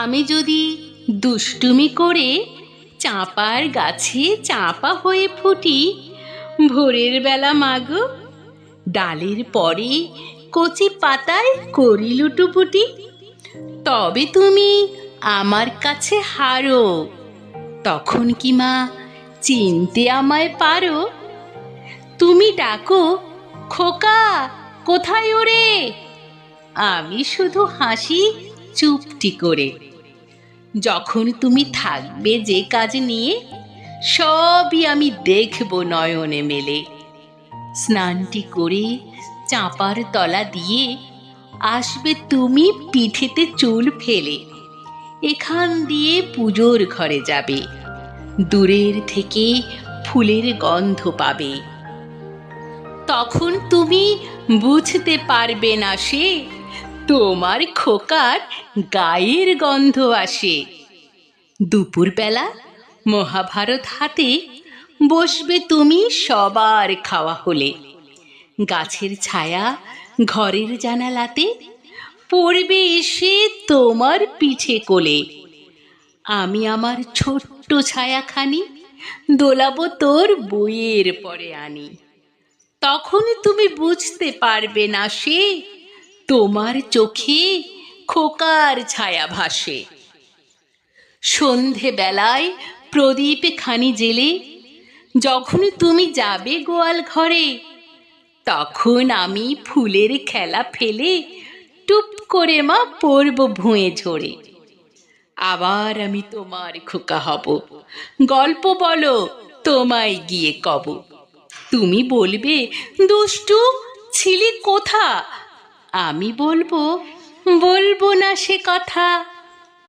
আমি যদি দুষ্টুমি করে চাঁপার গাছে চাঁপা হয়ে ফুটি, ভোরের বেলা মাগো ডালের পরে কচি পাতায় করি লুটোপুটি, তবে তুমি আমার কাছে হারো, তখন কি মা চিনতে আমায় পারো? তুমি ডাকো, খোকা কোথায় ওরে? আমি শুধু হাসি চুপটি করে। যখন তুমি থাকবে যে কাজ নিয়ে, সবই আমি দেখব নয়নে মেলে। স্নানটি করে চাঁপার তলা দিয়ে আসবে তুমি পিঠেতে চুল ফেলে, এখান দিয়ে পুজোর ঘরে যাবে, দূরের থেকে ফুলের গন্ধ পাবে। তখন তুমি বুঝতে পারবে না সে তোমার খোকার গায়ের গন্ধ আসে। দুপুরবেলা মহাভারত হাতে বসবে তুমি সবার খাওয়া হলে, গাছের ছায়া ঘরের জানালাতে পড়বে এসে তোমার পিঠে কোলে। আমি আমার ছোট্ট ছায়াখানি দোলাবো তোর বইয়ের পরে আনি, তখন তুমি বুঝতে পারবে না সে তোমার চোখে খোকার ছায়া ভাসে। সন্ধে বেলায় প্রদীপ খানি জেলে যখন তুমি যাবে গোয়াল ঘরে, তখন আমি ফুলের খেলা ফেলে টুপ করে মা পড়ব ভুঁয়ে ঝরে। আবার আমি তোমার খোকা হব, গল্প বলো তোমায় গিয়ে কব। তুমি বলবে, দুষ্টু ছিলি কোথা? আমি বলবো, বলবো না সে কথা।